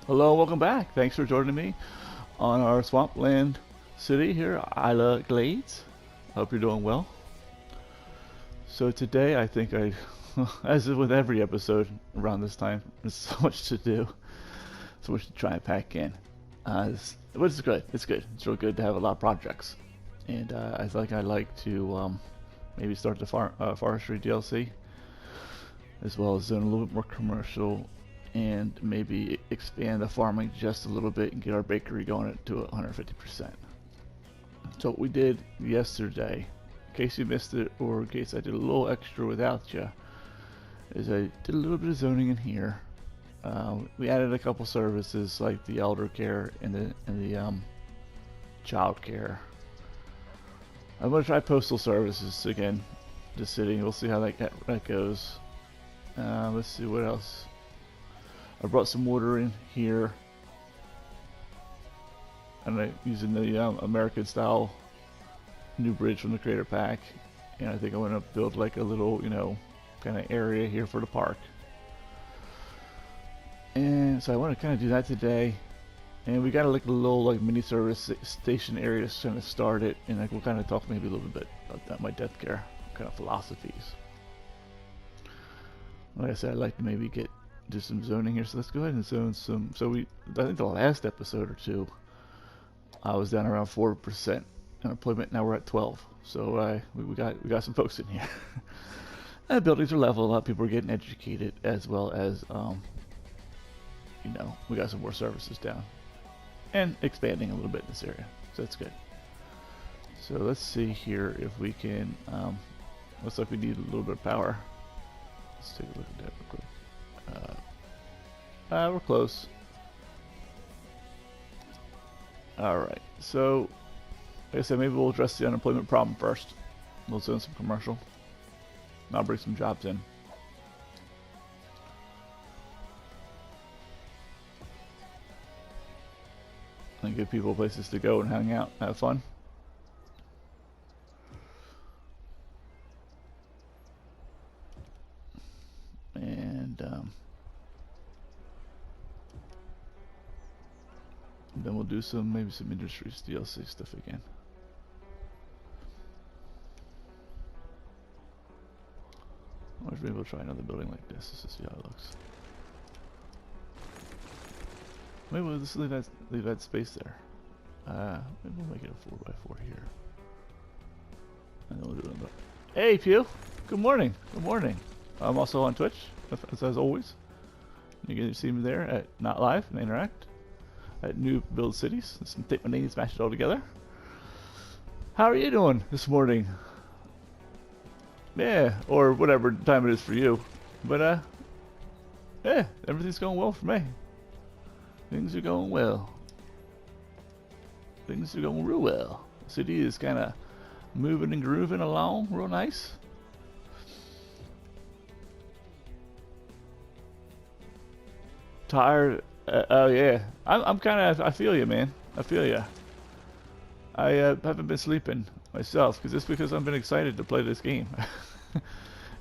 Hello, welcome back. Thanks for joining me on our swampland city here, Isla Glades. Hope you're doing well. So today, as with every episode around this time, there's so much to do, so much to try and pack in. But it's good. It's good. It's real good to have a lot of projects, and I'd like to maybe start the forestry DLC, as well as doing a little bit more commercial and maybe expand the farming just a little bit and get our bakery going to 150%. So what we did yesterday, in case you missed it or in case I did a little extra without you, is I did a little bit of zoning in here. We added a couple services like the elder care and the child care. I'm gonna try postal services again, the city. We'll see how that goes. Let's see what else. I brought some water in here, and I'm using the American style new bridge from the creator pack, and I think I'm gonna build like a little, kind of area here for the park. And so I want to kind of do that today, and we got a little mini service station area to kind of start it, and we'll kind of talk maybe a little bit about that, my death care kind of philosophies. Like I said, I'd like to maybe do some zoning here, so let's go ahead and zone some. I think the last episode or two, I was down around 4% unemployment. Now we're at 12. So we got some folks in here. And buildings are level up. People are getting educated, as well as we got some more services down and expanding a little bit in this area. So that's good. So let's see here if we can. Looks like we need a little bit of power. Let's take a look at that real quick. We're close. Alright, so like I said, maybe we'll address the unemployment problem first. We'll zone some commercial. I'll bring some jobs in. And give people places to go and hang out, have fun. Then we'll do maybe some industries DLC stuff again. I wonder if maybe we'll try another building like this just to see how it looks. Maybe we'll just leave that space there. Maybe we'll make it a 4x4 here. And then we'll do it. Hey Pew! Good morning! Good morning! I'm also on Twitch, as always. You can see me there at Not Live and Interact at New Build Cities. Let's take my name and smash it all together. How are you doing this morning? Yeah, or whatever time it is for you. But yeah, everything's going well for me. Things are going well. Things are going real well. The city is kind of moving and grooving along real nice. Tired. Oh yeah, I'm kind of. I feel you, man. I feel you. I haven't been sleeping myself because I've been excited to play this game.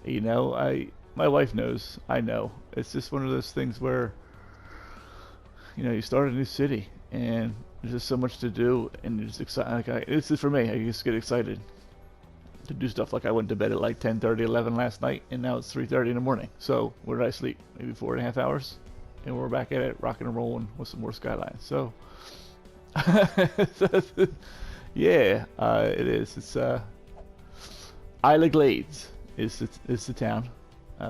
My wife knows. I know. It's just one of those things where you start a new city and there's just so much to do, and you're just excited. It's just for me. I just get excited to do stuff. Like I went to bed at like 10:30, 11 last night, and now it's 3:30 in the morning. So where did I sleep? Maybe 4.5 hours. And we're back at it, rocking and rolling with some more skylines. So, yeah, it is. It's Isla Glades is the town.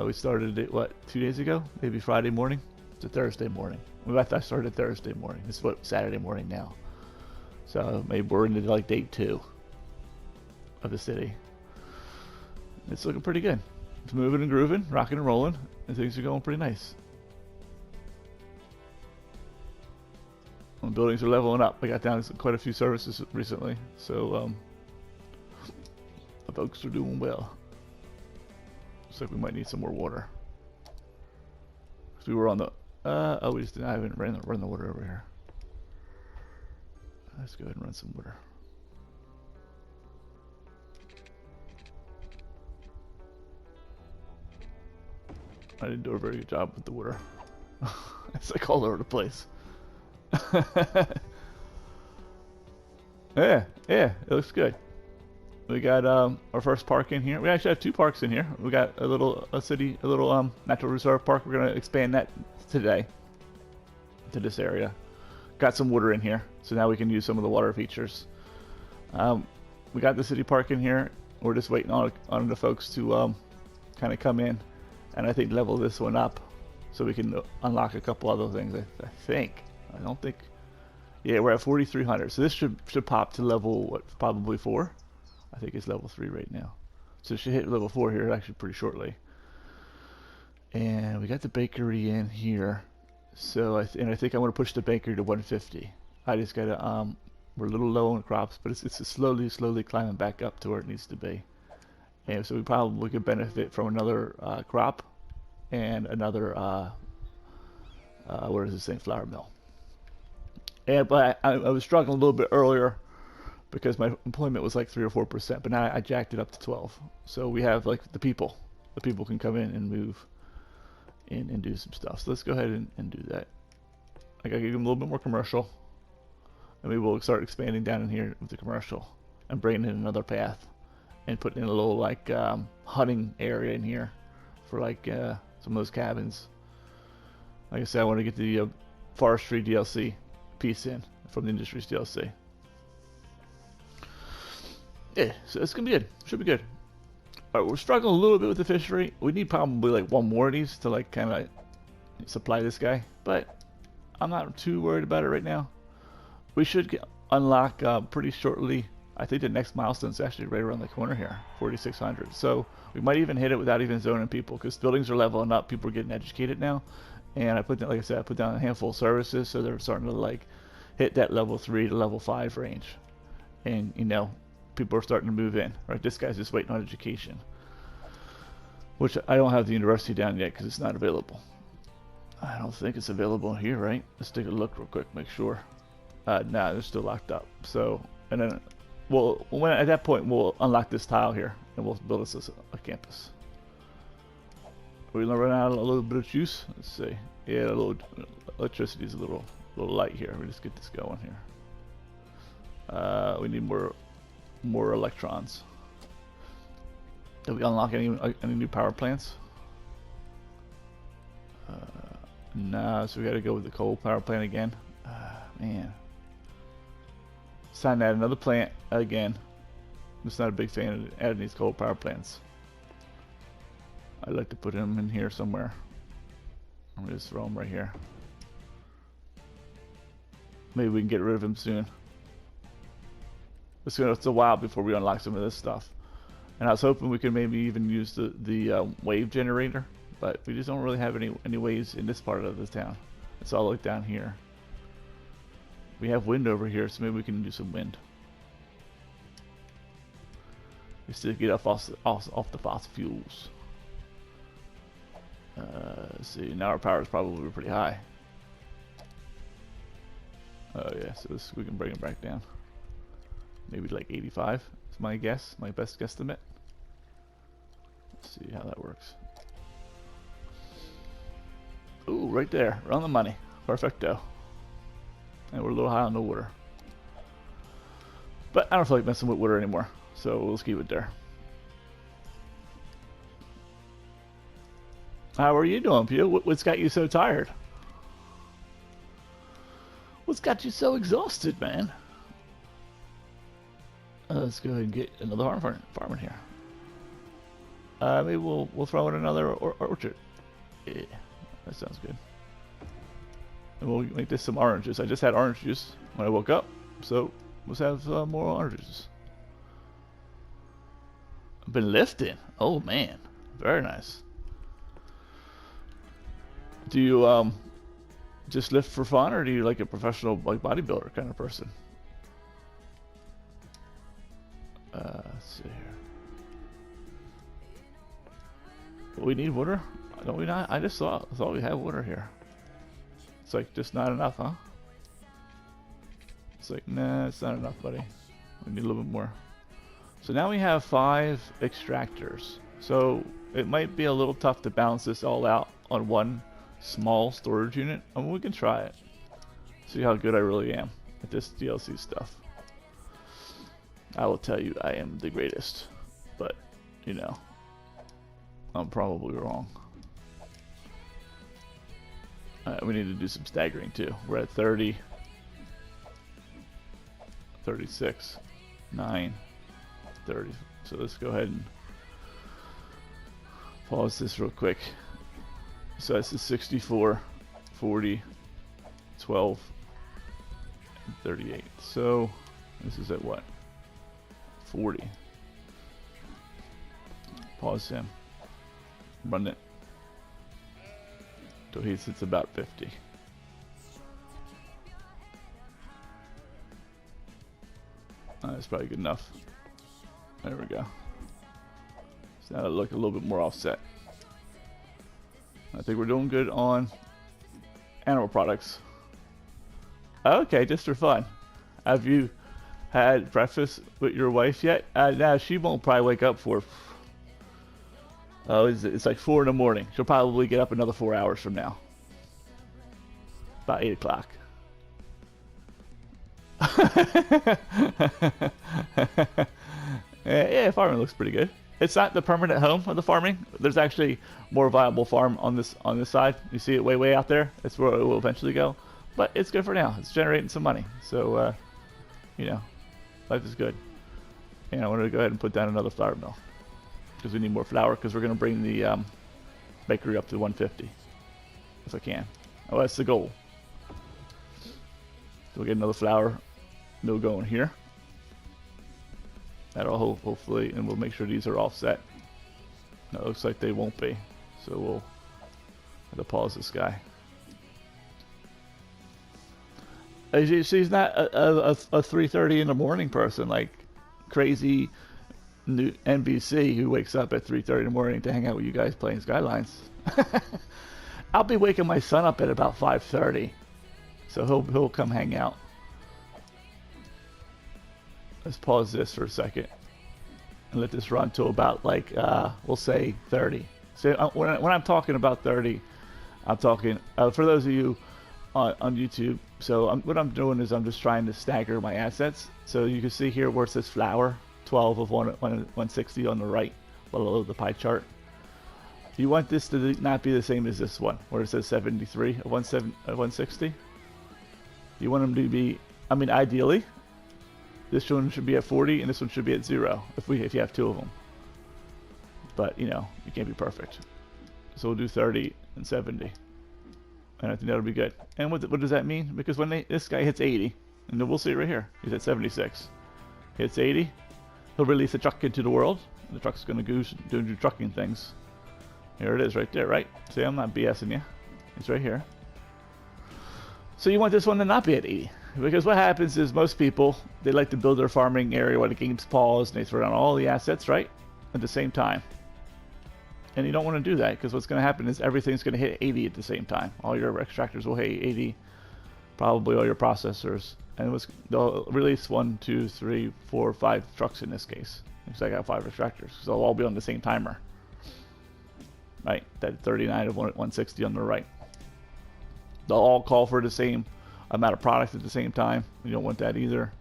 We started it 2 days ago? Maybe Friday morning. It's a Thursday morning. I started Thursday morning. It's Saturday morning now. So maybe we're into like day 2 of the city. It's looking pretty good. It's moving and grooving, rocking and rolling, and things are going pretty nice. Buildings are leveling up. I got down quite a few services recently, so the folks are doing well. Looks like we might need some more water. Cause we were on the I haven't run the water over here. Let's go ahead and run some water. I didn't do a very good job with the water. It's like all over the place. Yeah, yeah, it looks good. We got our first park in here. We actually have two parks in here. We got a little natural reserve park. We're gonna expand that today to this area. Got some water in here, so now we can use some of the water features. We got the city park in here. We're just waiting on the folks to kind of come in, and I think level this one up so we can unlock a couple other things. I think. I don't think. Yeah, we're at 4,300, so this should pop to level what? Probably 4. I think it's level 3 right now, so it should hit level 4 here actually pretty shortly. And we got the bakery in here, so I think I'm gonna push the bakery to 150. I just gotta we're a little low on crops, but it's slowly climbing back up to where it needs to be. And so we probably could benefit from another crop and another what is this thing, flour mill. And but I was struggling a little bit earlier because my employment was like 3 or 4%, but now I jacked it up to 12. So we have like the people can come in and move in and do some stuff. So let's go ahead and do that. I gotta give them a little bit more commercial, and we will start expanding down in here with the commercial and bringing in another path and putting in a little like hunting area in here for like some of those cabins. Like I said, I want to get the forestry DLC piece in from the industries DLC. Yeah, so it's gonna be good. Should be good. All right, we're struggling a little bit with the fishery. We need probably like one more of these to like kind of supply this guy, but I'm not too worried about it right now. We should unlock pretty shortly. I think the next milestone is actually right around the corner here, 4,600. So we might even hit it without even zoning people, because buildings are leveling up. People are getting educated now, and I put down, like I said, I put down a handful of services, so they're starting to like hit that level 3 to level 5 range, and you know, people are starting to move in. Right, this guy's just waiting on education, which I don't have the university down yet because it's not available. I don't think it's available here, right? Let's take a look real quick, make sure. Nah, they're still locked up. So, and then at that point we'll unlock this tile here and we'll build us a campus. Are we gonna run out of a little bit of juice? Let's see. Yeah, a little electricity is a little light here. We just get this going here. We need more electrons. Did we unlock any new power plants? Nah, so we gotta go with the coal power plant again. Man. It's time to add another plant again. I'm just not a big fan of adding these coal power plants. I'd like to put them in here somewhere. I'm gonna just throw them right here. Maybe we can get rid of them soon. It's a while before we unlock some of this stuff. And I was hoping we could maybe even use the wave generator, but we just don't really have any waves in this part of the town. It's all like down here. We have wind over here, so maybe we can do some wind. Just to get off the fossil fuels. Let's see, now our power is probably pretty high. Oh yeah, so we can bring it back down. Maybe like 85 is my guess, my best guesstimate. Let's see how that works. Ooh, right there, right on the money. Perfecto. And we're a little high on the water. But I don't feel like messing with water anymore, so we'll just keep it there. How are you doing, Pew? What's got you so tired? What's got you so exhausted, man? Let's go ahead and get another farm in here. Maybe we'll throw in another orchard. Yeah, that sounds good. And we'll make this some orange juice. I just had orange juice when I woke up, so let's have more orange juice. I've been lifting. Oh man, very nice. Do you just lift for fun, or do you like a professional like bodybuilder kind of person? Let's see here. We need water, don't we not? I just thought we had water here. It's like just not enough, huh? It's like, nah, it's not enough, buddy. We need a little bit more. So now we have 5 extractors. So it might be a little tough to balance this all out on one small storage unit. I mean, we can try it. See how good I really am at this DLC stuff. I will tell you I am the greatest, but you know, I'm probably wrong. We need to do some staggering too. We're at 30, 36, 9, 30. So let's go ahead and pause this real quick. So that's the 64, 40, 12, and 38. So this is at what? 40. Pause him. Run it. So he sits about 50. That's probably good enough. There we go. So now it'll look a little bit more offset. I think we're doing good on animal products. Okay, just for fun. Have you had breakfast with your wife yet? Now she won't probably wake up for. Oh, it's like 4 in the morning. She'll probably get up another 4 hours from now. About 8 o'clock. Yeah, farming looks pretty good. It's not the permanent home of the farming. There's actually more viable farm on this side. You see it way out there. That's where it will eventually go. But it's good for now. It's generating some money. So, you know, life is good. And I wanted to go ahead and put down another flour mill. Because we need more flour, because we're going to bring the bakery up to 150 if I can. Oh, that's the goal. So we'll get another flour mill going here. That'll hopefully, and we'll make sure these are offset. No, it looks like they won't be, so we'll have to pause this guy. As you see, he's not a 3:30 in the morning person like crazy new NBC who wakes up at 3:30 in the morning to hang out with you guys playing Skylines. I'll be waking my son up at about 5:30, so he'll come hang out. Let's pause this for a second and let this run to about like we'll say 30. So when I'm talking about 30, I'm talking for those of you on YouTube. So what I'm doing is I'm just trying to stagger my assets. So you can see here where it says flour. 12 of 160 on the right below the pie chart. You want this to not be the same as this one where it says 73 of 160. You want them to be, I mean, ideally this one should be at 40 and this one should be at 0 if you have 2 of them, but you know, you can't be perfect. So we'll do 30 and 70 and I think that'll be good. And what does that mean? Because when this guy hits 80, and then we'll see it right here, he's at 76, hits 80, he'll release a truck into the world. The truck's going to do trucking things. Here it is right there, right? See, I'm not BSing you. It's right here. So you want this one to not be at 80. Because what happens is most people, they like to build their farming area while the game's paused, and they throw down all the assets, right? At the same time. And you don't want to do that, because what's going to happen is everything's going to hit 80 at the same time. All your extractors will hit 80. Probably all your processors. And they'll release 1, 2, 3, 4, 5 trucks in this case. Because I got 5 extractors. So they'll all be on the same timer. Right? That 39 of 160 on the right. They'll all call for the same amount of product at the same time. You don't want that either.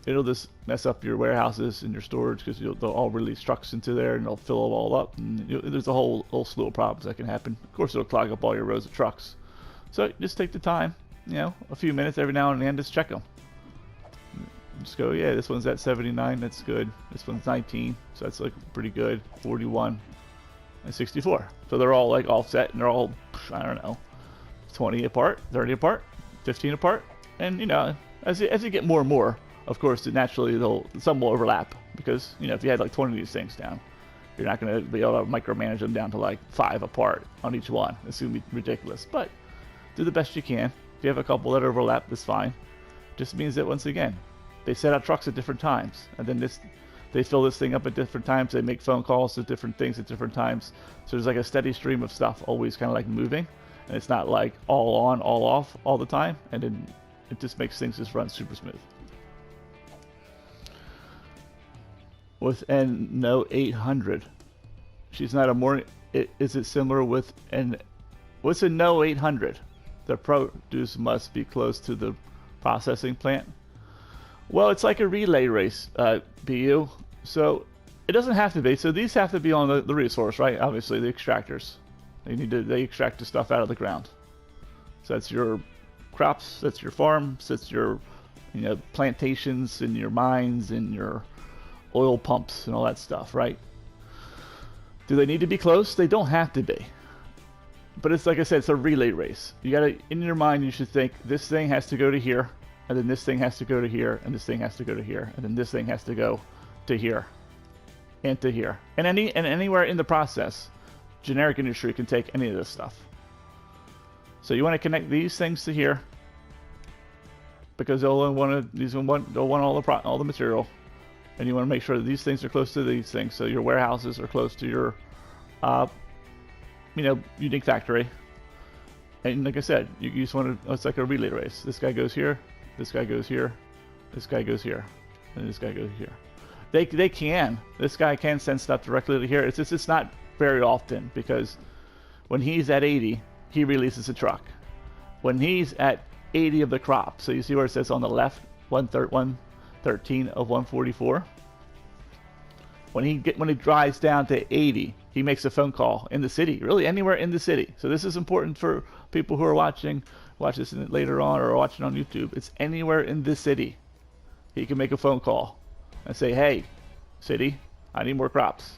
It'll just mess up your warehouses and your storage because they'll all release trucks into there and they'll fill it all up. And there's a whole slew of problems that can happen. Of course, it'll clog up all your rows of trucks. So just take the time. You know, a few minutes every now and then, just check them. Just go, yeah, this one's at 79, that's good. This one's 19, so that's like pretty good. 41 and 64. So they're all like offset and they're all, I don't know, 20 apart, 30 apart, 15 apart. And you know, as you get more and more, of course, naturally some will overlap because, you know, if you had like 20 of these things down, you're not going to be able to micromanage them down to like 5 apart on each one. It's going to be ridiculous, but do the best you can. If you have a couple that overlap, that's fine. Just means that once again, they set out trucks at different times, and then they fill this thing up at different times. They make phone calls to different things at different times. So there's like a steady stream of stuff always kind of like moving, and it's not like all on, all off all the time. And then it just makes things just run super smooth. With an No 800, she's not a morning. Is it similar with an? What's a No 800? The produce must be close to the processing plant. Well, it's like a relay race, BU. So it doesn't have to be. So these have to be on the resource, right? Obviously, the extractors. They extract the stuff out of the ground. So that's your crops, that's your farms, that's your plantations and your mines and your oil pumps and all that stuff, right? Do they need to be close? They don't have to be. But it's like I said, it's a relay race. You gotta, in your mind, you should think this thing has to go to here, and then this thing has to go to here, and this thing has to go to here, and then this thing has to go to here, and to here. And anywhere in the process, generic industry can take any of this stuff. So you want to connect these things to here, because they'll want all the material, and you want to make sure that these things are close to these things. So your warehouses are close to your unique factory. And like I said, you just want to, it's like a relay race. This guy goes here, this guy goes here, this guy goes here, and this guy goes here. This guy can send stuff directly to here. It's not very often, because when he's at 80, he releases a truck. When he's at 80 of the crop, so you see where it says on the left, 113 of 144. When he drives down to 80, he makes a phone call in the city, really anywhere in the city. So this is important for people who are watch this later on or watching on YouTube. It's anywhere in the city. He can make a phone call and say, hey, city, I need more crops.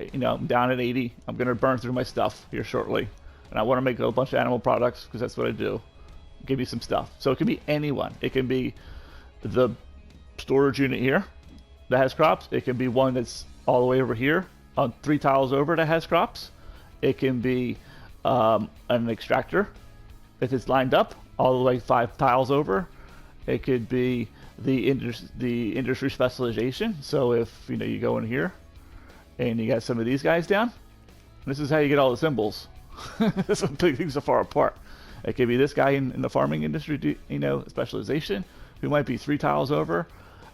I'm down at 80. I'm going to burn through my stuff here shortly. And I want to make a bunch of animal products because that's what I do. Give me some stuff. So it can be anyone. It can be the storage unit here that has crops. It can be one that's all the way over here on 3 tiles over that has crops. It can be an extractor if it's lined up all the way 5 tiles over. It could be the industry specialization. So if you go in here and you got some of these guys down, this is how you get all the symbols. Some big things are far apart. It could be this guy in the farming industry, specialization, who might be 3 tiles over,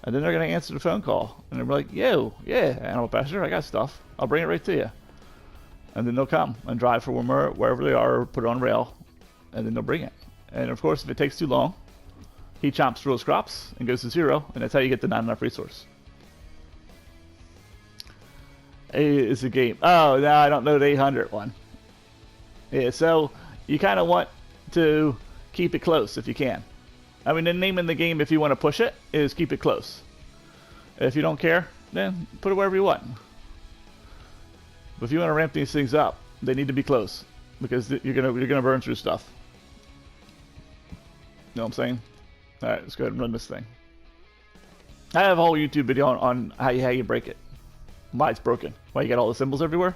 and then they're going to answer the phone call, and they're like, "Yo, yeah, animal pasture, I got stuff. I'll bring it right to you." And then they'll come and drive for wherever they are, or put it on rail, and then they'll bring it. And of course, if it takes too long, he chomps through his crops and goes to 0, and that's how you get the not enough resource. It's a game. Oh, no, I don't know the 800 one. Yeah, so you kind of want to keep it close if you can. I mean, the name in the game, if you want to push it, is keep it close. If you don't care, then put it wherever you want. But if you want to ramp these things up, they need to be close, because you're gonna burn through stuff. You know what I'm saying? All right, let's go ahead and run this thing. I have a whole YouTube video on how you break it, why it's broken, why you got all the symbols everywhere,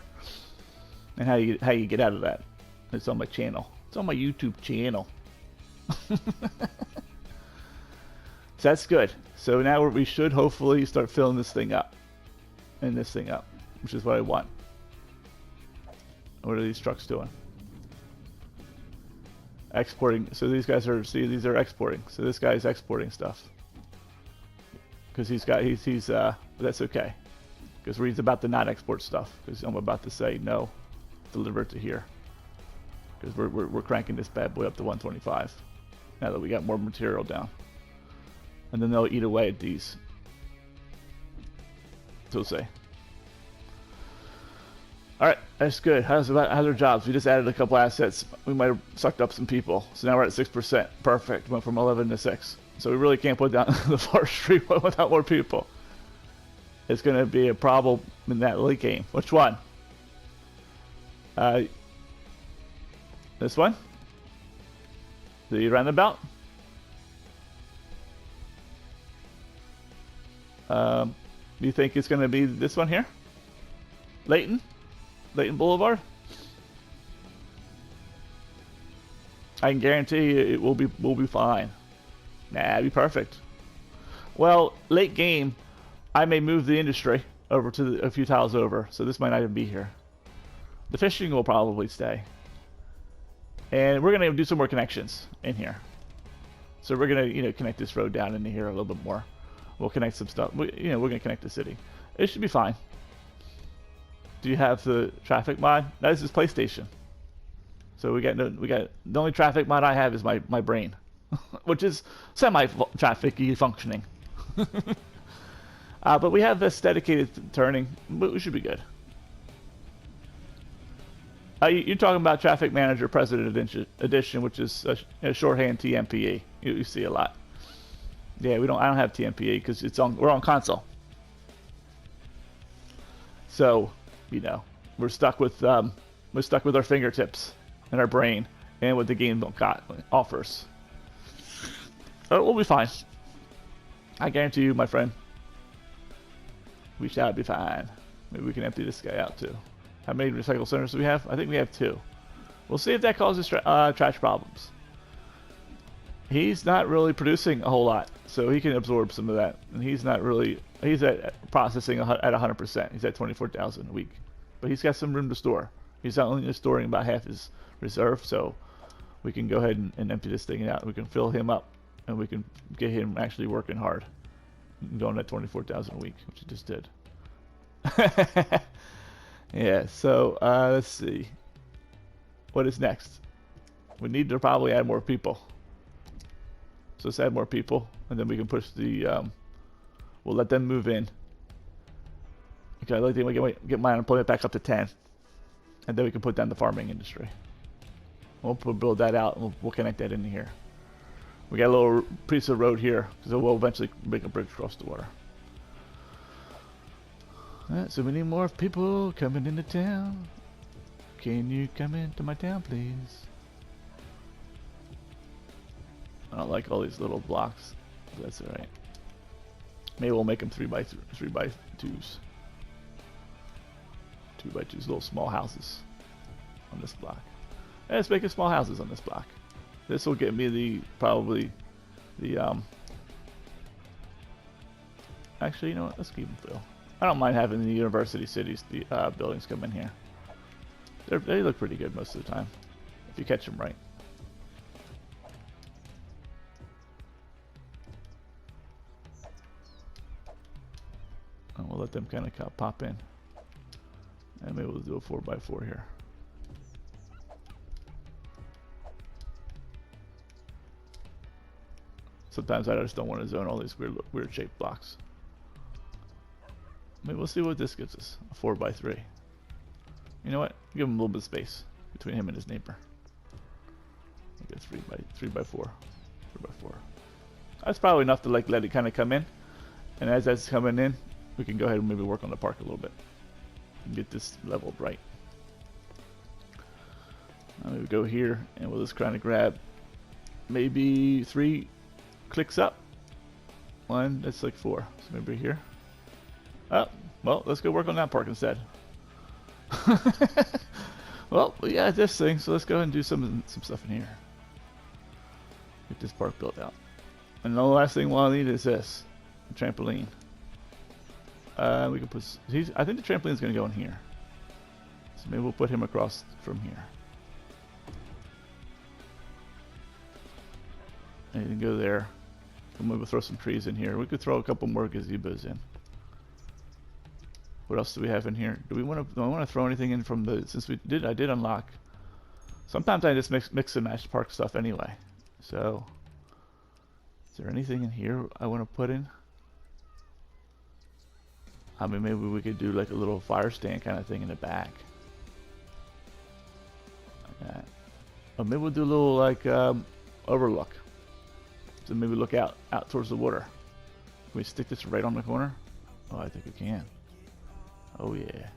and how you get out of that. It's on my channel. It's on my YouTube channel. So that's good. So now we should hopefully start filling this thing up. And this thing up. Which is what I want. What are these trucks doing? Exporting. So these guys are, these are exporting. So this guy's exporting stuff. Because that's okay. Because he's about to not export stuff. Because I'm about to say no. Deliver it to here. Because we're cranking this bad boy up to 125 now that we got more material down. And then they'll eat away at these. So we'll see. Alright, that's good. How's our jobs? We just added a couple assets. We might have sucked up some people. So now we're at 6%. Perfect. Went from 11 to 6. So we really can't put down the forestry without more people. It's going to be a problem in that late game. Which one? This one? The roundabout? Do you think it's going to be this one here? Layton Boulevard? I can guarantee you it will be fine. Nah, it'll be perfect. Well, late game, I may move the industry over to a few tiles over, so this might not even be here. The fishing will probably stay. And we're going to do some more connections in here. So we're going to, connect this road down into here a little bit more. We'll connect some stuff. We're going to connect the city. It should be fine. Do you have the traffic mod? That is his PlayStation. So we got the only traffic mod I have is my brain, which is semi-traffic-y functioning. But we have this dedicated turning. We should be good. You're talking about Traffic Manager President Edition, which is a shorthand TMPE. You see a lot. Yeah, I don't have TMPE because we're on console. So, you know, we're stuck with our fingertips and our brain and what the game offers. But we'll be fine. I guarantee you, my friend. We shall be fine. Maybe we can empty this guy out too. How many recycle centers do we have? I think we have 2. We'll see if that causes trash problems. He's not really producing a whole lot, so he can absorb some of that. And he's at processing at 100%. He's at 24,000 a week. But he's got some room to store. He's only storing about half his reserve, so we can go ahead and empty this thing out. We can fill him up, and we can get him actually working hard. Going at 24,000 a week, which he just did. Yeah, so let's see. What is next? We need to probably add more people. So let's add more people, and then we can push the. We'll let them move in. Okay, I think we can get my unemployment back up to 10, and then we can put down the farming industry. We'll build that out, and we'll connect that into here. We got a little piece of road here, because we'll eventually make a bridge across the water. Alright, so we need more people coming into town. Can you come into my town, please? I don't like all these little blocks. But that's alright. Maybe we'll make them 3x2s. 2x2s, little small houses on this block. Yeah, let's make small houses on this block. This will get me probably the actually, you know what? Let's keep them filled. I don't mind having the university cities, the buildings come in here. They look pretty good most of the time, if you catch them right. And we'll let them kind of pop in. And maybe we'll do a 4x4 here. Sometimes I just don't want to zone all these weird shaped blocks. Maybe we'll see what this gives us. A 4x3. You know what? Give him a little bit of space between him and his neighbor. Like a 3x4. 3x4. That's probably enough to let it kind of come in. And as that's coming in, we can go ahead and maybe work on the park a little bit. And get this leveled right. Now we go here and we'll just kind of grab maybe 3 clicks up. 1, that's like 4. So maybe here. Oh, well, let's go work on that park instead. Well, we got this thing, so let's go ahead and do some stuff in here. Get this park built out. And the last thing we'll need is this. A trampoline. We can put... I think the trampoline's going to go in here. So maybe we'll put him across from here. And you can go there. And maybe we'll throw some trees in here. We could throw a couple more gazebos in. What else do we have in here? Do I want to throw anything in from the... Since I did unlock. Sometimes I just mix and match park stuff anyway. So... Is there anything in here I want to put in? I mean, maybe we could do like a little fire stand kind of thing in the back. Like that. Or maybe we'll do a little like overlook. So maybe look out towards the water. Can we stick this right on the corner? Oh, I think we can. Oh yeah.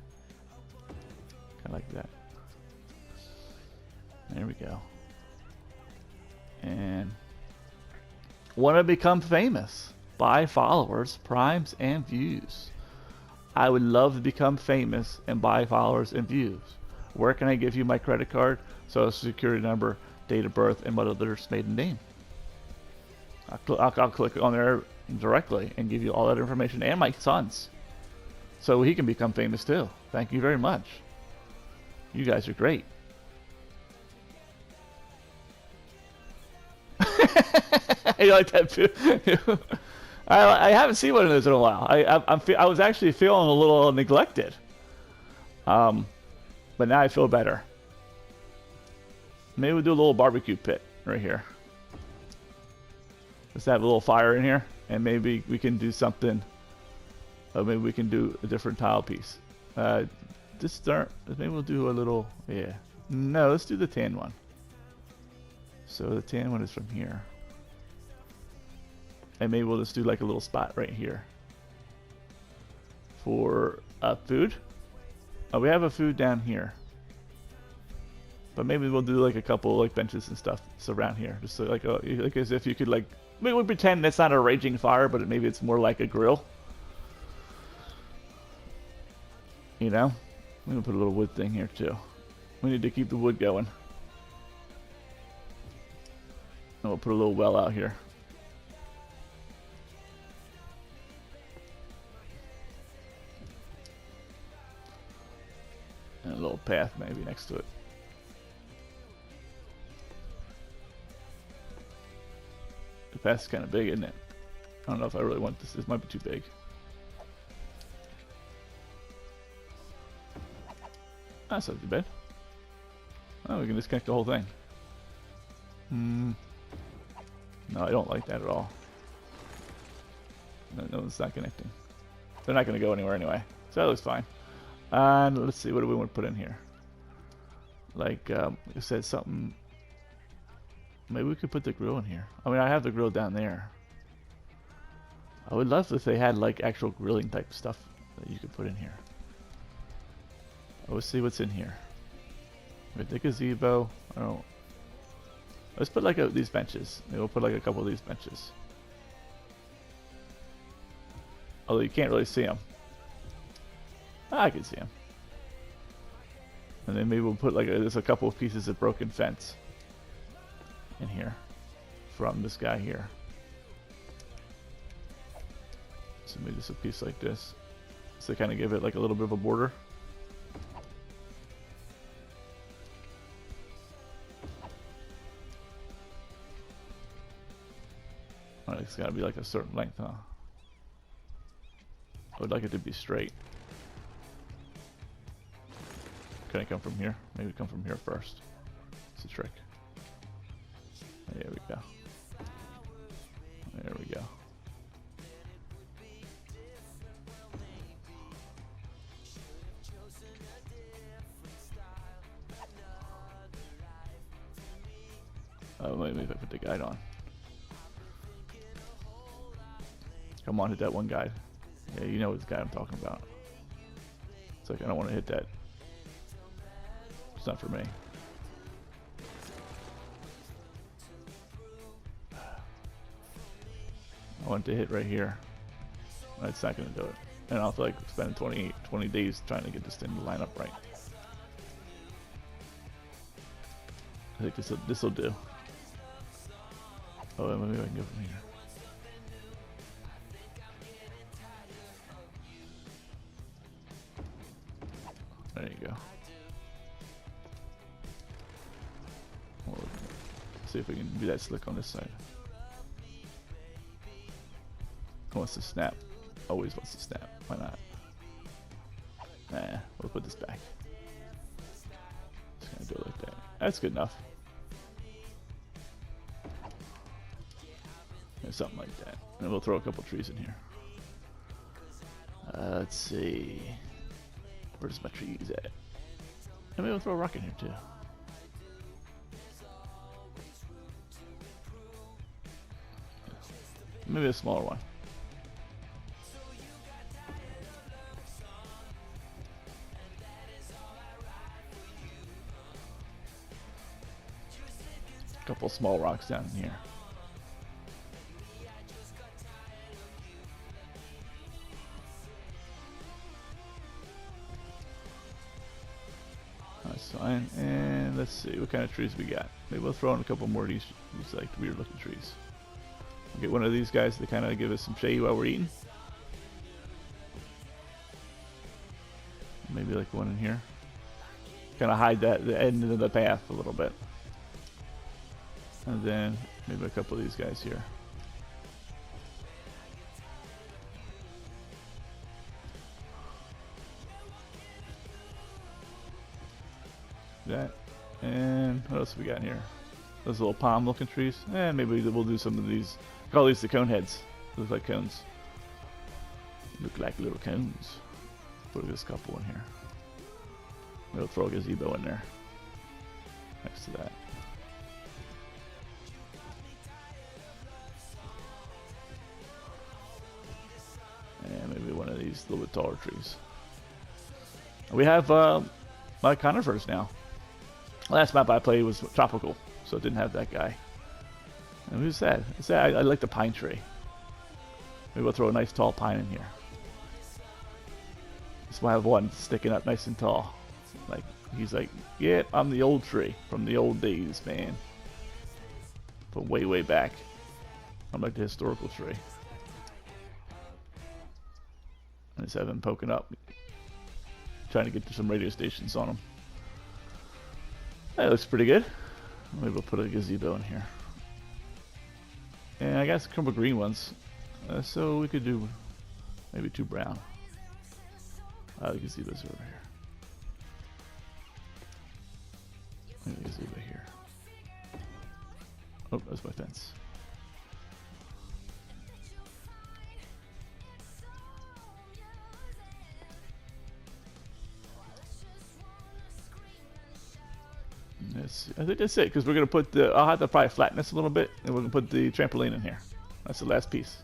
Kind of like that. There we go. And want to become famous? Buy followers, primes, and views. I would love to become famous and buy followers and views. Where can I give you my credit card, social security number, date of birth, and mother's maiden name? I'll click on there directly and give you all that information, and my son's, so he can become famous too. Thank you very much. You guys are great. You like that too? I haven't seen one of those in a while. I was actually feeling a little neglected. But now I feel better. Maybe we'll do a little barbecue pit right here. Let's have a little fire in here, and maybe we can do something. Maybe we can do a different tile piece. Just start. Maybe we'll do a little. Yeah. No, let's do the tan one. So the tan one is from here, and maybe we'll just do like a little spot right here for food. Oh, we have a food down here. But maybe we'll do like a couple like benches and stuff around here, just so like as if you could like we would pretend that's not a raging fire, but maybe it's more like a grill. You know, I'm gonna put a little wood thing here too. We need to keep the wood going, and we'll put a little well out here. And a little path maybe next to it. The path's kind of big, isn't it? I don't know if I really want this. This might be too big. That's not too bad. Oh, we can disconnect the whole thing. No, I don't like that at all. No, it's not connecting. They're not going to go anywhere anyway. So that looks fine. And let's see, what do we want to put in here? Like I said, something. Maybe we could put the grill in here. I mean, I have the grill down there. I would love if they had like actual grilling type stuff that you could put in here. Let's see what's in here. With the gazebo. I don't. Let's put like these benches. Maybe we'll put like a couple of these benches. Although you can't really see them. I can see them. And then maybe we'll put like there's a couple of pieces of broken fence in here from this guy here. So maybe just a piece like this. So kind of give it like a little bit of a border. Oh, it's got to be like a certain length, huh? I would like it to be straight. Can I come from here? Maybe come from here first. It's a trick. There we go. There we go. Oh, maybe if I put the guide on. Come on, hit that one guide. Yeah, you know what guide I'm talking about. It's like I don't want to hit that. It's not for me. I want to hit right here. That's not going to do it. And I'll have to like spend 20 days trying to get this thing to line up right. I think this will do. Oh, maybe I can go from here. There you go. Well, see if we can do that slick on this side. Wants to snap. Always wants to snap. Why not? Nah, we'll put this back. Just gonna do it like that. That's good enough. And something like that. And we'll throw a couple trees in here. Let's see. Where's my trees at? And maybe we'll throw a rock in here too. Maybe a smaller one. A couple small rocks down in here. That's fine. And let's see what kind of trees we got. Maybe we'll throw in a couple more of these like weird looking trees. We'll get one of these guys to kind of give us some shade while we're eating. Maybe like one in here. Kind of hide the end of the path a little bit. And then maybe a couple of these guys here. That. And what else we got in here? Those little palm looking trees. Maybe we'll do some of these. Call these the cone heads. Look like cones. Look like little cones. Put this couple in here. We'll throw a gazebo in there. Next to that. And maybe one of these little bit taller trees. We have my conifers now. Last map I played was tropical, so it didn't have that guy. And who's that? I like the pine tree. Maybe we'll throw a nice tall pine in here. This might have one sticking up nice and tall. Like he's like, yep, I'm the old tree from the old days, man. From way, way back. I'm like the historical tree. I just have him poking up, trying to get to some radio stations on him. That looks pretty good. Maybe we'll put a gazebo in here. And I got a couple green ones. So we could do maybe 2 brown. The gazebo's over here. Maybe a gazebo here. Oh, that's my fence. I think that's it, because we're going to put the, I'll have to probably flatten this a little bit, and we're going to put the trampoline in here. That's the last piece.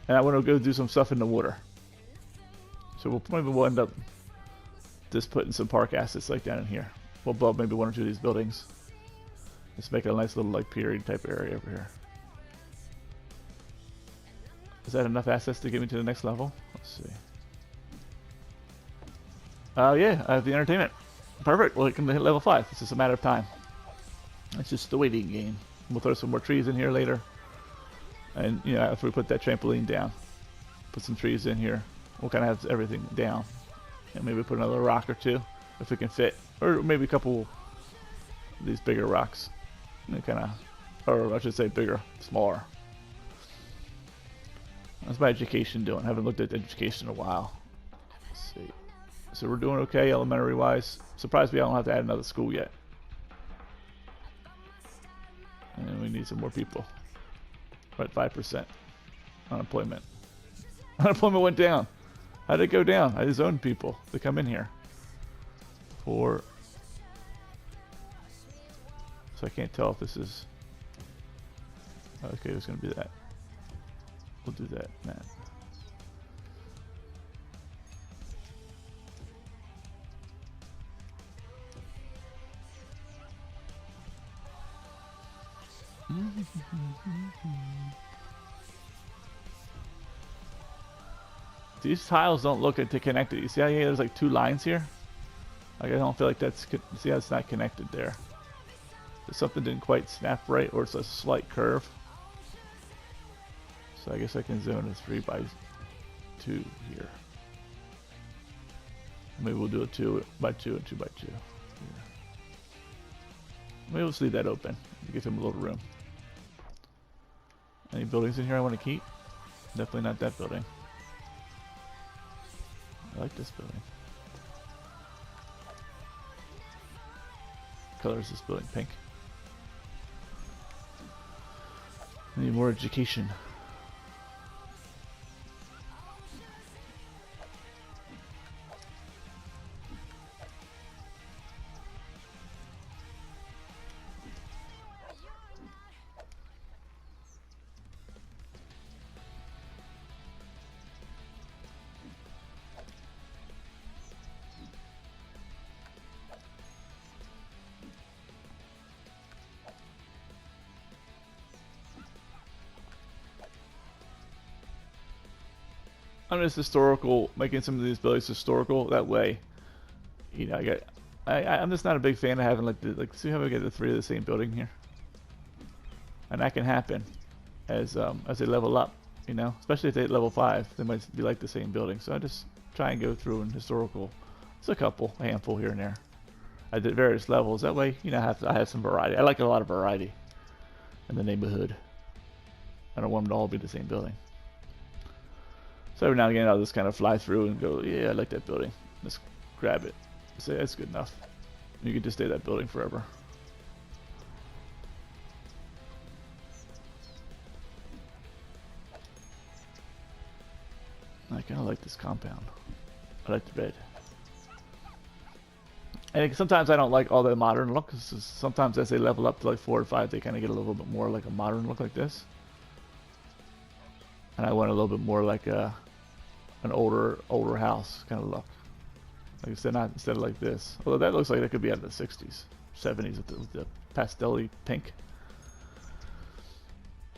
And I want to go do some stuff in the water. So we'll end up just putting some park assets like down in here. We'll blow up maybe 1 or 2 of these buildings. Just make it a nice little like period type area over here. Is that enough assets to get me to the next level? Let's see. Yeah, I have the entertainment. Perfect. Well, it can hit level 5. It's just a matter of time. It's just the waiting game. We'll throw some more trees in here later. And, you know, after we put that trampoline down, put some trees in here. We'll kind of have everything down. And maybe put another rock or 2 if we can fit. Or maybe a couple of these bigger rocks. And kind of, or I should say bigger, smaller. How's my education doing? I haven't looked at education in a while. Let's see. So we're doing okay elementary wise. Surprised me I don't have to add another school yet. And we need some more people. We're at 5% unemployment. Unemployment went down. How did it go down? I zoned people to come in here. So I can't tell if this is... Okay, it's going to be that. We'll do that, Matt. These tiles don't look connected. You see how there's like 2 lines here? Like I don't feel like that's... See how it's not connected there? Something didn't quite snap right, or it's a slight curve. So I guess I can zone a 3 by 2 here. Maybe we'll do a 2 by 2 and 2 by 2. Yeah. Maybe we'll just leave that open. Give him a little room. Any buildings in here I want to keep? Definitely not that building. I like this building. What color is this building? Pink. I need more education. I'm just historical, making some of these buildings historical. That way, you know, I'm just not a big fan of having see how we get the 3 of the same building here, and that can happen as they level up. You know, especially if they hit level 5, they might be like the same building. So I just try and go through in historical. It's a handful here and there. I did various levels. That way, you know, I have some variety. I like a lot of variety in the neighborhood. I don't want them to all be the same building. So every now and again I'll just kind of fly through and go, yeah, I like that building. Let's grab it. Say that's good enough. You could just stay that building forever. I kind of like this compound. I like the red. And sometimes I don't like all the modern look. Sometimes as they level up to like 4 or 5, they kind of get a little bit more like a modern look like this. And I want a little bit more like an older house kind of look. Like I said, not instead of like this. Although that looks like that could be out of the 60s, 70s with the pastel-y pink.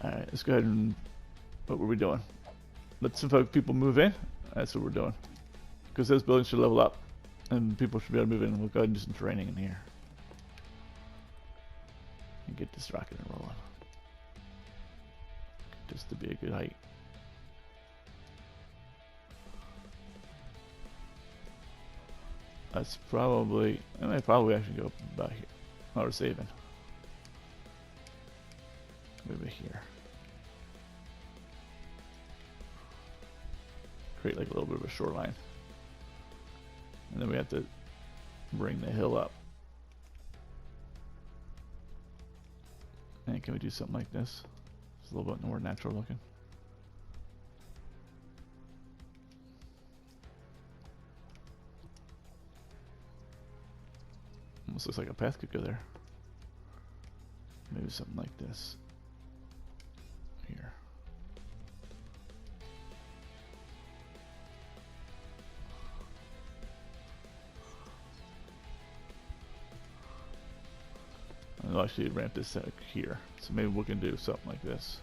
All right, let's go ahead and what were we doing? Let some people move in. That's what we're doing. Because those buildings should level up. And people should be able to move in. We'll go ahead and do some training in here. And get this rocket and rolling. Just to be a good height. That's probably... I might probably actually go about here. Oh, we're saving. Maybe here. Create like a little bit of a shoreline. And then we have to bring the hill up. And can we do something like this? It's a little bit more natural looking. Almost looks like a path could go there. Maybe something like this. Here. I'll actually ramp this out here. So maybe we can do something like this.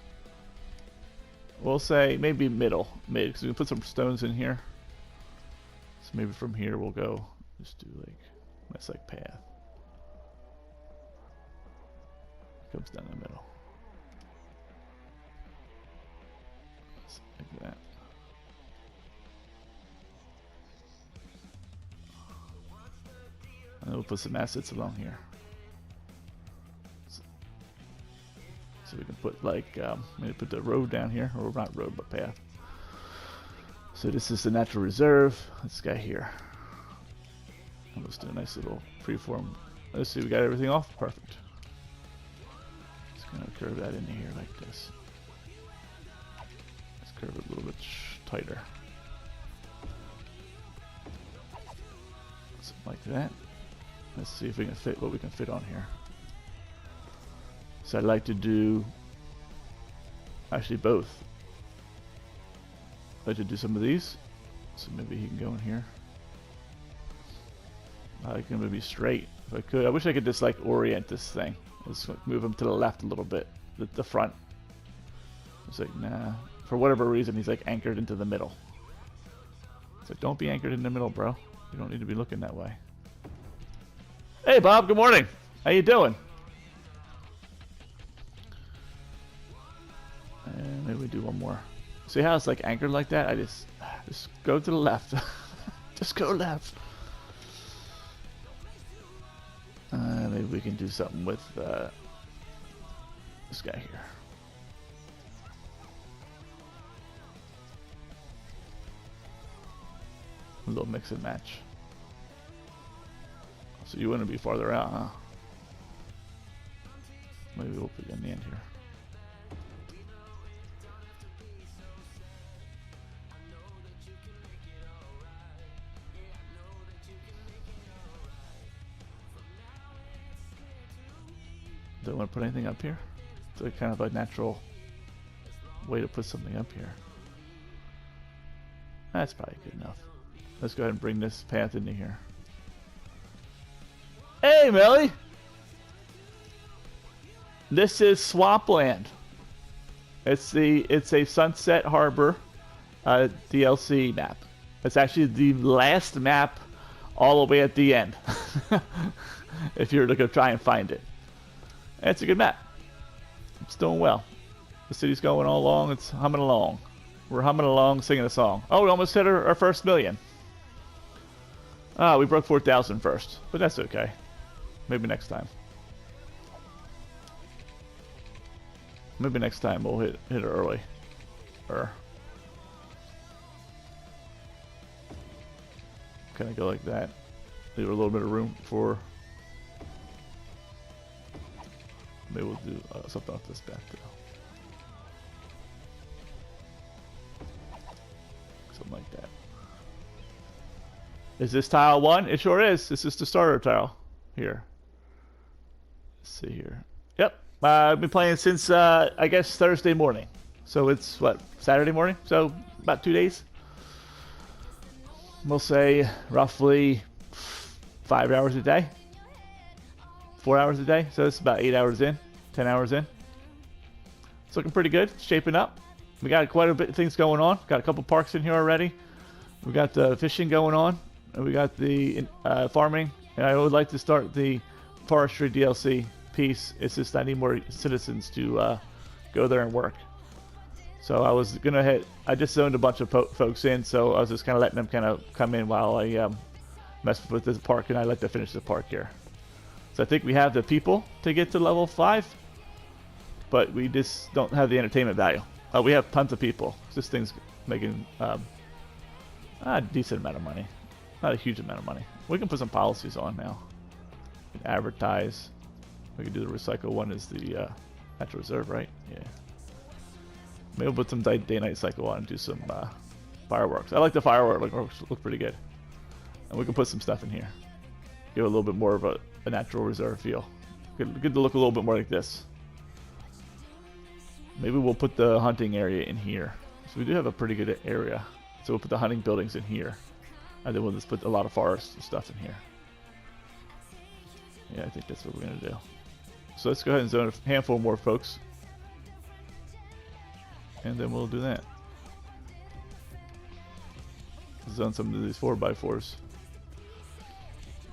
We'll say maybe mid, because we can put some stones in here. So maybe from here we'll go just do like that's like path. Comes down the middle. Like that. And we'll put some assets along here. So we can put like, maybe put the road down here, or not road, but path. So this is the natural reserve. This guy here. And let's do a nice little freeform. Let's see, we got everything off. Perfect. Just gonna curve that into here like this. Let's curve it a little bit tighter. Something like that. Let's see if we can fit what we can fit on here. So I'd like to do actually both. I'd like to do some of these. So maybe he can go in here. I can maybe straight if I could. I wish I could just like orient this thing. Let's move him to the left a little bit. The front. It's like, nah. For whatever reason, he's like anchored into the middle. It's like, don't be anchored in the middle, bro. You don't need to be looking that way. Hey, Bob. Good morning. How you doing? And maybe we do one more. See how it's like anchored like that? I just go to the left. Just go left. Maybe we can do something with this guy here. A little mix and match. So you want to be farther out, huh? Maybe we'll put you in the end here. Don't want to put anything up here. It's like kind of a natural way to put something up here. That's probably good enough. Let's go ahead and bring this path into here. Hey, Millie! This is Swampland. It's a Sunset Harbor DLC map. It's actually the last map all the way at the end. If you're to go try and find it. It's a good map. It's doing well. The city's going all along. It's humming along. We're humming along, singing a song. Oh, we almost hit our first million. We broke 4,000 first, but that's okay. Maybe next time. Maybe next time we'll hit it early. Kind of go like that. Leave a little bit of room for Maybe we'll do something off this back too. Something like that. Is this tile 1? It sure is. This is the starter tile here. Let's see here. Yep. I've been playing since, I guess, Thursday morning. So it's, what, Saturday morning? So about 2 days. We'll say roughly 5 hours a day. 4 hours a day. So it's about 8 hours in. 10 hours in. It's looking pretty good. It's shaping up. We got quite a bit of things going on. Got a couple parks in here already. We got the fishing going on. And we got the farming. And I would like to start the forestry DLC piece. It's just I need more citizens to go there and work. So I was gonna hit. I just zoned a bunch of folks in, so I was just kind of letting them kind of come in while I mess with this park, and I like to finish the park here. So I think we have the people to get to level 5, but we just don't have the entertainment value. We have tons of people. This thing's making a decent amount of money, not a huge amount of money. We can put some policies on now. We can advertise. We can do the recycle one as the natural reserve, right? Yeah. Maybe we'll put some day-night cycle on and do some fireworks. I like the fireworks. Look pretty good. And we can put some stuff in here. Give it a little bit more of a natural reserve feel. Get to look a little bit more like this. Maybe we'll put the hunting area in here. So we do have a pretty good area. So we'll put the hunting buildings in here. And then we'll just put a lot of forest and stuff in here. Yeah, I think that's what we're going to do. So let's go ahead and zone a handful more folks. And then we'll do that. Zone some of these 4x4s.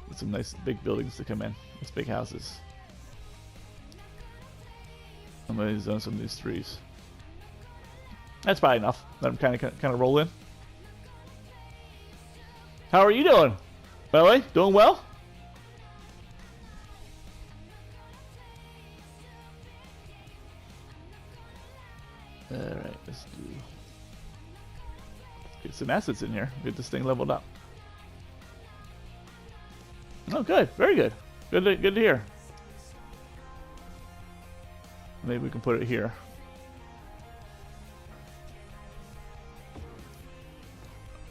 With some nice big buildings to come in. These big houses. I'm going to zone some of these 3s. That's probably enough. Let them kind of roll in. How are you doing? Belly, doing well? Alright, let's get some assets in here. Get this thing leveled up. Oh, good. Very good. Good to hear. Maybe we can put it here.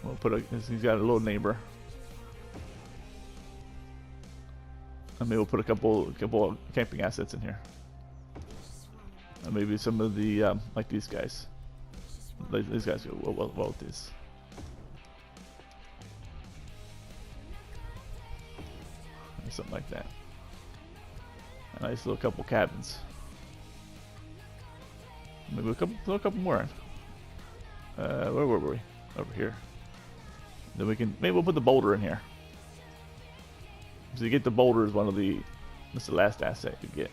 We'll put he's got a little neighbor. And maybe we'll put a couple camping assets in here. And maybe some of the, like these guys. These guys go well with this. Something like that. A nice little couple cabins. Maybe throw a couple more in. Where were we? Over here. Then we can, maybe we'll put the boulder in here. So you get the boulder is one of the, that's the last asset you get.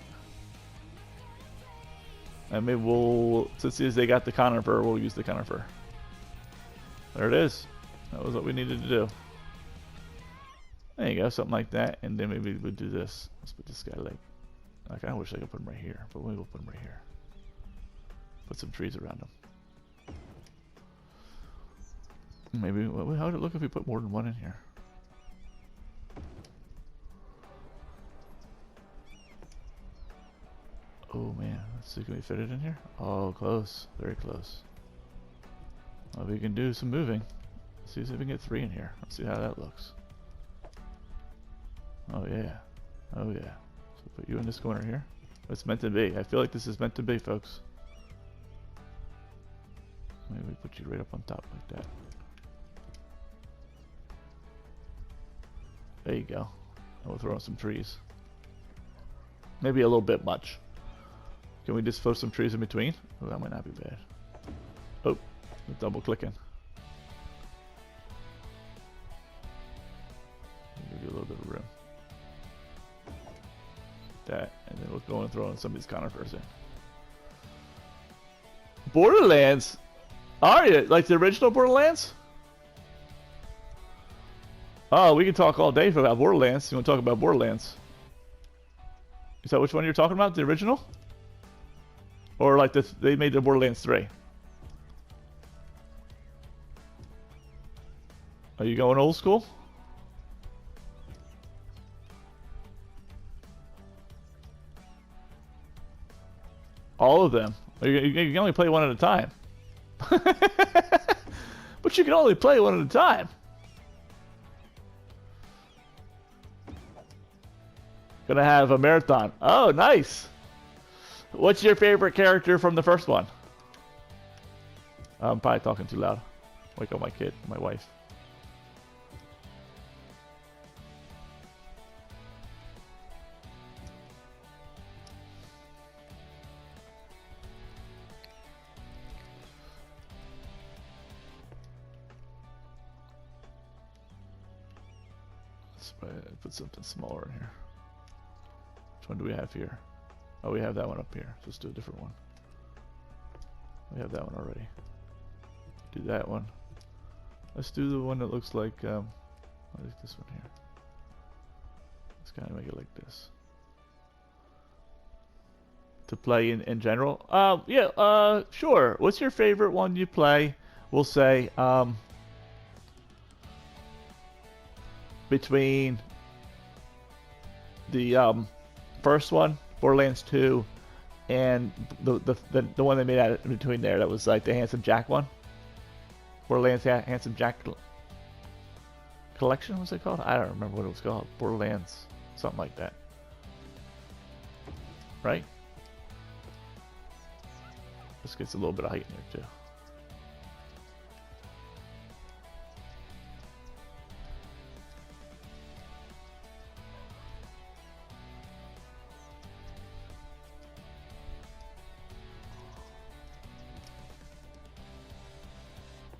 And maybe we'll, since they got the conifer, we'll use the conifer. There it is. That was what we needed to do. There you go, something like that. And then maybe we'll do this. Let's put this guy like I kind of wish I could put him right here, but maybe we'll put him right here. Put some trees around him. Maybe, how would it look if we put more than one in here? Oh man, let's see, can we fit it in here? Oh, close, very close. Well, we can do some moving. Let's see if we can get 3 in here. Let's see how that looks. Oh yeah, oh yeah. So put you in this corner here. It's meant to be. I feel like this is meant to be, folks. Maybe we put you right up on top like that. There you go. And we'll throw in some trees. Maybe a little bit much. Can we just throw some trees in between? Oh, that might not be bad. Oh, double clicking. Give you a little bit of room. That, and then we'll go and throw in some of these conifers in. Borderlands? Are you? Like the original Borderlands? Oh, we can talk all day about Borderlands. You want to talk about Borderlands? Is that which one you're talking about? The original? Or like they made the Borderlands 3? Are you going old school? All of them. You can only play one at a time. But you can only play one at a time. Gonna have a marathon. Oh, nice. What's your favorite character from the first one? I'm probably talking too loud. Wake up my kid, my wife. Let's put something smaller in here. Which one do we have here? Oh, we have that one up here. So let's do a different one. We have that one already. Do that one. Let's do the one that looks like I like this one here. Let's kind of make it like this. To play in general? Yeah, sure. What's your favorite one you play? We'll say between the first one, Borderlands 2, and the one they made out in between there that was like the Handsome Jack one. Borderlands Handsome Jack Collection, what's it called? I don't remember what it was called. Borderlands, something like that. Right? This gets a little bit of height in there too.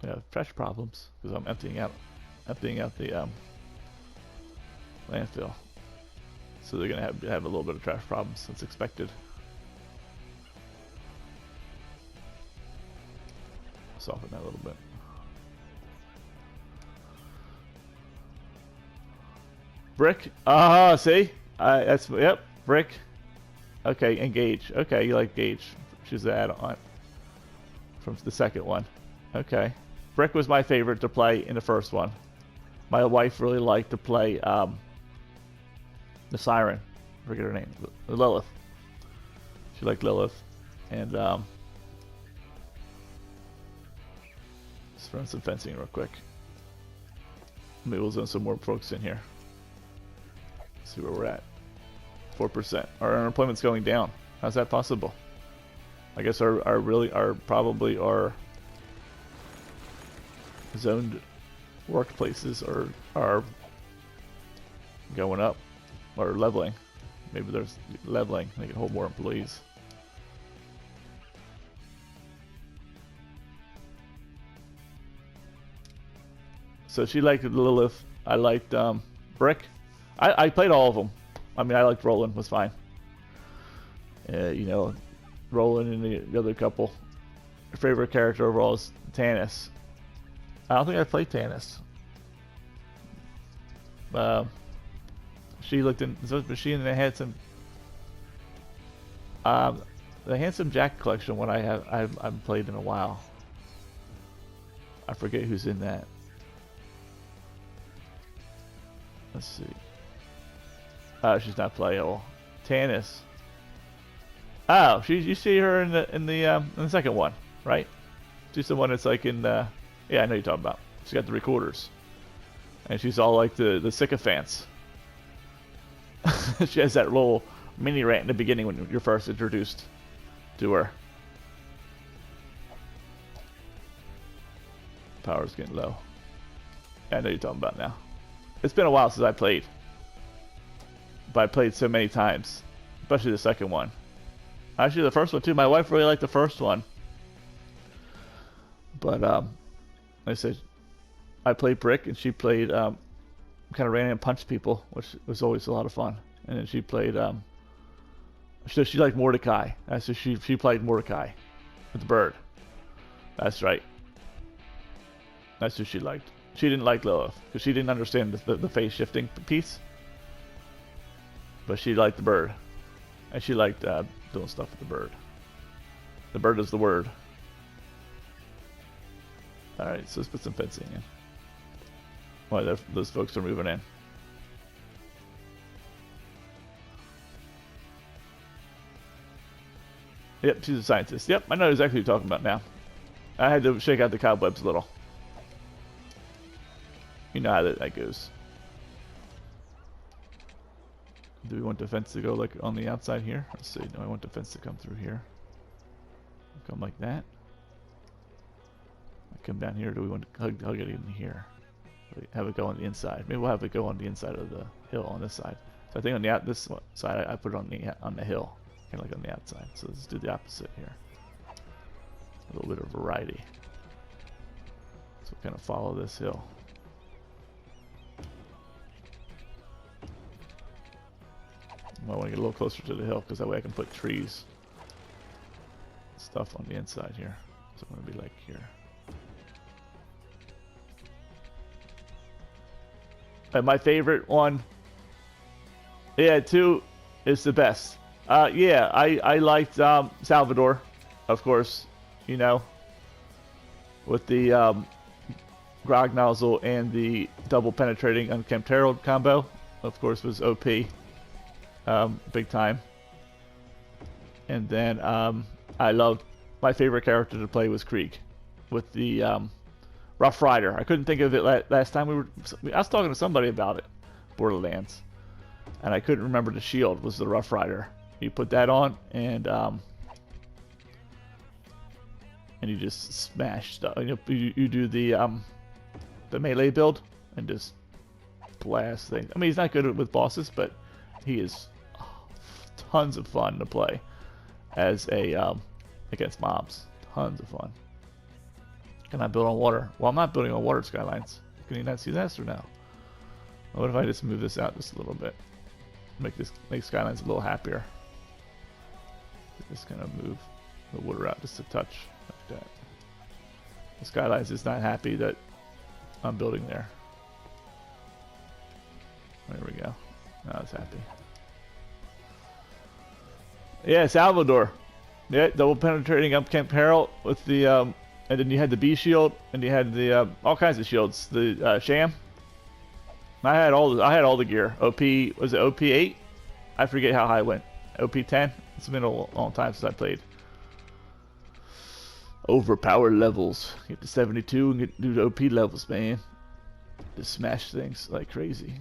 We have trash problems because I'm emptying out the landfill. So they're gonna have a little bit of trash problems. That's expected. Soften that a little bit. Brick. See? That's yep. Brick. Okay, engage. Okay, you like Gage. She's the add-on from the second one. Okay. Brick was my favorite to play in the first one. My wife really liked to play the Siren. I forget her name. Lilith. She liked Lilith. And let's run some fencing real quick. Maybe we'll send some more folks in here. See where we're at. 4%. Our unemployment's going down. How's that possible? I guess our probably our zoned workplaces are going up or leveling. Maybe there's leveling. They can hold more employees. So she liked Lilith. I liked Brick. I played all of them. I mean, I liked Roland. Was fine. You know, Roland and the other couple. Her favorite character overall is Tannis. I don't think I played Tannis. She looked in. Was she in the Handsome? The Handsome Jack collection one I haven't played in a while. I forget who's in that. Let's see. She's not playable. Tannis. Oh, you see her in the second one, right? She's the one that's like in the. Yeah, I know you're talking about. She's got the recorders, and she's all like the sycophants. She has that little mini rant in the beginning when you're first introduced to her. Power's getting low. Yeah, I know you're talking about now. It's been a while since I played, but I played so many times, especially the second one. Actually, the first one too. My wife really liked the first one, but like I said, I played Brick and she played kind of ran in and punched people, which was always a lot of fun. And then she played so she liked Mordecai. So she played Mordecai with the bird. That's right. That's who she liked. She didn't like Lilith because she didn't understand the phase shifting piece. But she liked the bird, and she liked doing stuff with the bird. The bird is the word. All right, so let's put some fencing in. Well, those folks are moving in. Yep, she's a scientist. Yep, I know exactly what you're talking about now. I had to shake out the cobwebs a little. You know how that goes. Do we want the fence to go like on the outside here? Let's see. No, I want the fence to come through here. Come like that. I come down here. Do we want to hug it in here? Have it go on the inside. Maybe we'll have it go on the inside of the hill on this side. So I think on the this side, I put it on the hill, kind of like on the outside. So let's do the opposite here. A little bit of variety. So kind of follow this hill. I want to get a little closer to the hill because that way I can put trees, stuff on the inside here. So I'm going to be like here. And my favorite one, yeah, 2 is the best. Yeah, I liked Salvador, of course, you know, with the grog nozzle and the double penetrating unkempt herald combo. Of course, was OP, big time. And then I loved, my favorite character to play was Krieg, with the Rough Rider. I couldn't think of it last time I was talking to somebody about it, Borderlands, and I couldn't remember the shield was the Rough Rider. You put that on and you just smash stuff. You do the melee build and just blast things. I mean, he's not good with bosses, but he is tons of fun to play as a against mobs. Tons of fun. Can I build on water? Well, I'm not building on water skylines. Can you not see that or no? What if I just move this out just a little bit? Make skylines a little happier. Just kind of move the water out just a touch like that. The skylines is not happy that I'm building there. There we go. Now it's happy. Yeah, Salvador. Yeah, double penetrating unkempt herald with the and then you had the B shield, and you had the all kinds of shields. The sham. I had all the gear. OP, was it OP 8? I forget how high it went. OP 10. It's been a long time since I played. Overpowered levels. Get to 72 and do the OP levels, man. Just smash things like crazy.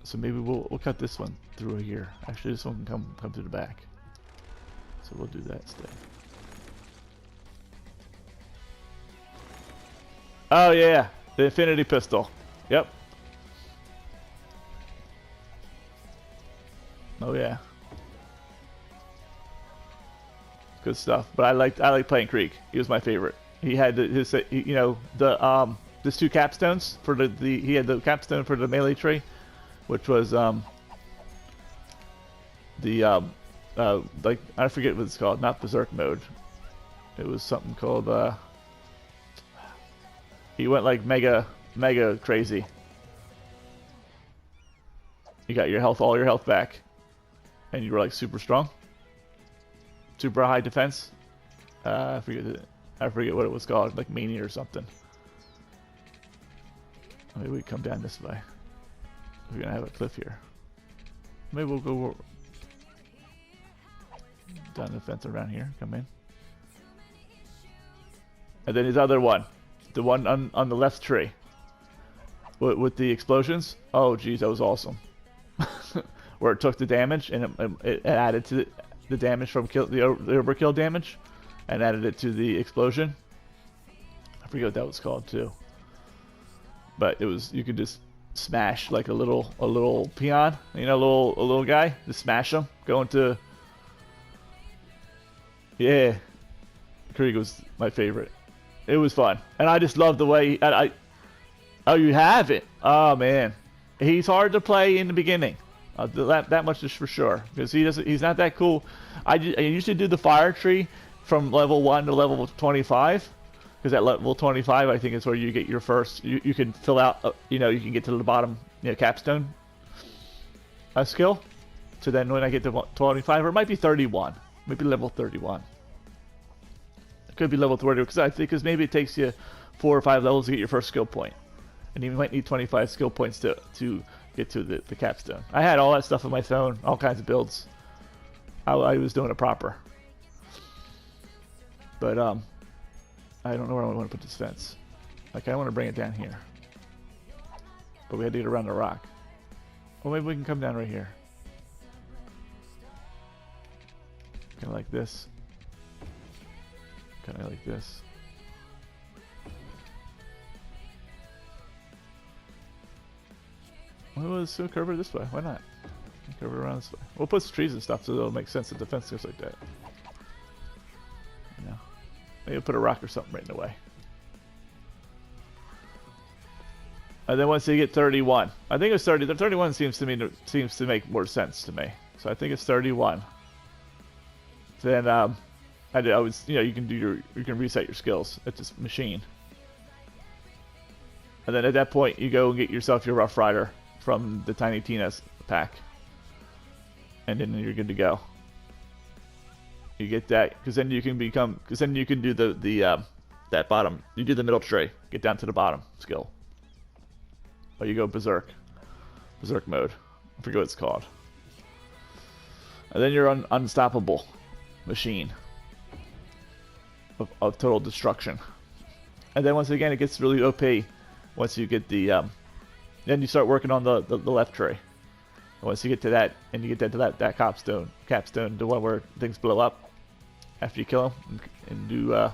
So maybe we'll cut this one through here. Actually, this one can come to the back. So we'll do that instead. Oh yeah, the Infinity Pistol. Yep. Oh yeah. Good stuff. But I like playing Krieg. He was my favorite. He had his you know there's 2 capstones for he had the capstone for the melee tree, which was like I forget what it's called. Not Berserk mode. It was something called he went like mega crazy. You got all your health back, and you were like super strong, super high defense. I forget what it was called, like mania or something. Maybe we come down this way. We're gonna have a cliff here. Maybe we'll go down the fence around here. Come in, and then his other one. The one on the left tree with the explosions. Oh geez, that was awesome. Where it took the damage and it added to the damage from the overkill damage, and added it to the explosion. I forget what that was called too. But it was, you could just smash like a little peon, you know, a little guy. Just smash him. Go into, yeah. Krieg was my favorite. It was fun, and I just love the way oh, you have it. Oh man, he's hard to play in the beginning. That much is for sure, because he's not that cool. I usually do the fire tree from level 1 to level 25, because at level 25 I think is where you get your first. You can fill out. You know, you can get to the bottom. You know, capstone skill. So then when I get to 25, or it might be 31, maybe level 31. Could be level 30 because maybe it takes you 4 or 5 levels to get your first skill point, and you might need 25 skill points to get to the capstone. I had all that stuff on my phone, all kinds of builds. I was doing it proper. But I don't know where I want to put this fence. Like I want to bring it down here, but we had to get around the rock. Well, maybe we can come down right here. Kind of like this. Kind of like this. Well, let's go curve it this way. Why not? Curve it around this way. We'll put some trees and stuff so it'll make sense that the fence goes like that. You know, maybe put a rock or something right in the way. And then once you get 31, I think it's 30. The 31 seems to make more sense to me. So I think it's 31. Then I would, you know, you can reset your skills at this machine. And then at that point, you go and get yourself your Rough Rider from the Tiny Tina's pack, and then you're good to go. You get that because then you can do that bottom. You do the middle tray, get down to the bottom skill. Or you go berserk mode. I forget what it's called. And then you're unstoppable machine of total destruction. And then once again, it gets really OP once you get the then you start working on the left tray. And once you get to that, and you get that to that capstone, the one where things blow up after you kill them and do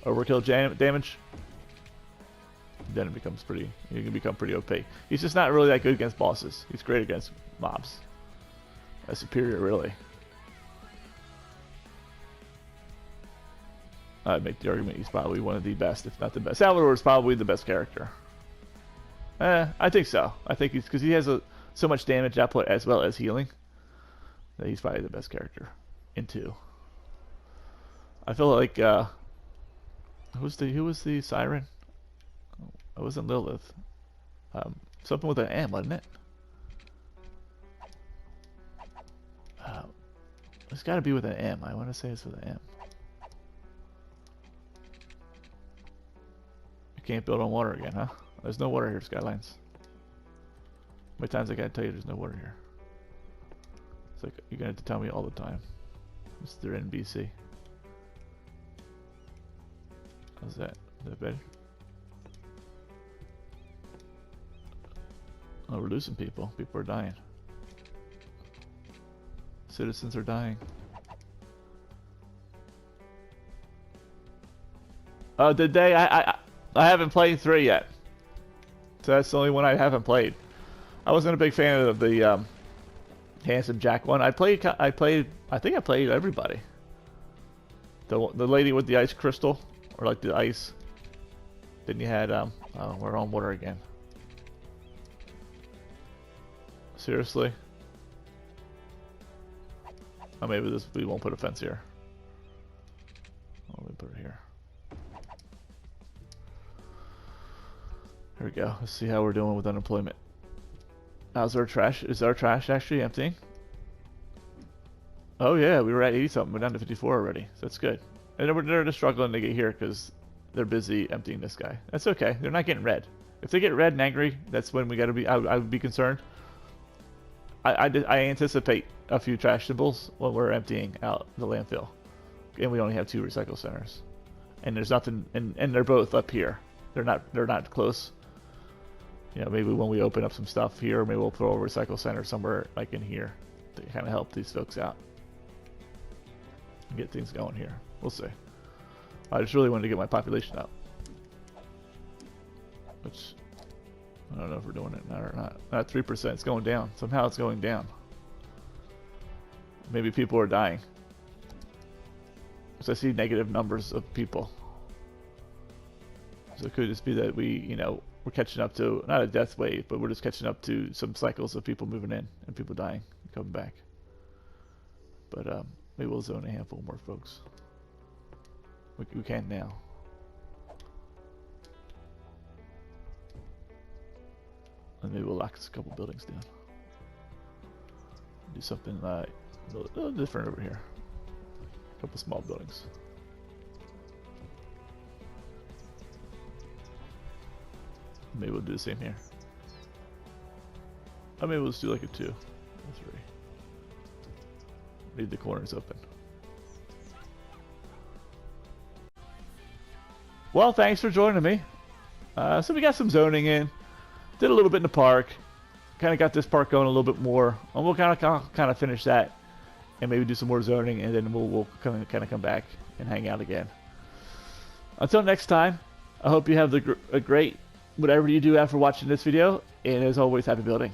overkill damage. Then it becomes you can become pretty OP. He's just not really that good against bosses. He's great against mobs. That's superior, really. I'd make the argument he's probably one of the best, if not the best. Salvador is probably the best character. I think so. I think he's because he has so much damage output as well as healing that he's probably the best character in 2. I feel like who was the siren? It wasn't Lilith. Something with an M, wasn't it? It's got to be with an M. I want to say it's with an M. You can't build on water again, huh? There's no water here, Skylines. How many times I gotta tell you there's no water here? It's like you're gonna have to tell me all the time, Mr. NBC. How's that? Is that better? Oh, we're losing people. People are dying. Citizens are dying. Today I haven't played 3 yet. So that's the only one I haven't played. I wasn't a big fan of the Handsome Jack one. I think I played everybody. The lady with the ice crystal, or like the ice. Then you had oh, we're on water again. Seriously? Oh, maybe we won't put a fence here. Oh, let me put it here. Here we go. Let's see how we're doing with unemployment. How's our trash? Is our trash actually emptying? Oh yeah, we were at 80 something. We're down to 54 already. So that's good. And they're just struggling to get here because they're busy emptying this guy. That's okay. They're not getting red. If they get red and angry, that's when we gotta be. I would be concerned. I anticipate a few trash symbols when we're emptying out the landfill, and we only have 2 recycle centers, and there's nothing. And they're both up here. They're not close. You know, maybe when we open up some stuff here, maybe we'll throw a recycle center somewhere like in here to kind of help these folks out and get things going here. We'll see. I just really wanted to get my population up, which I don't know if we're doing it now or not. Not 3%. It's going down. Somehow it's going down. Maybe people are dying. So I see negative numbers of people. So it could just be that we're catching up to, not a death wave, but we're just catching up to some cycles of people moving in and people dying and coming back. But maybe we'll zone a handful more folks. We can now. And maybe we'll lock a couple buildings down. Do something a little different over here. A couple small buildings. Maybe we'll do the same here. Or maybe we'll just do like a 2 or 3. Leave the corners open. Well, thanks for joining me. So we got some zoning in, did a little bit in the park, kind of got this park going a little bit more, and we'll kind of finish that, and maybe do some more zoning, and then we'll kind of come back and hang out again. Until next time, I hope you have a great whatever you do after watching this video, and as always, happy building.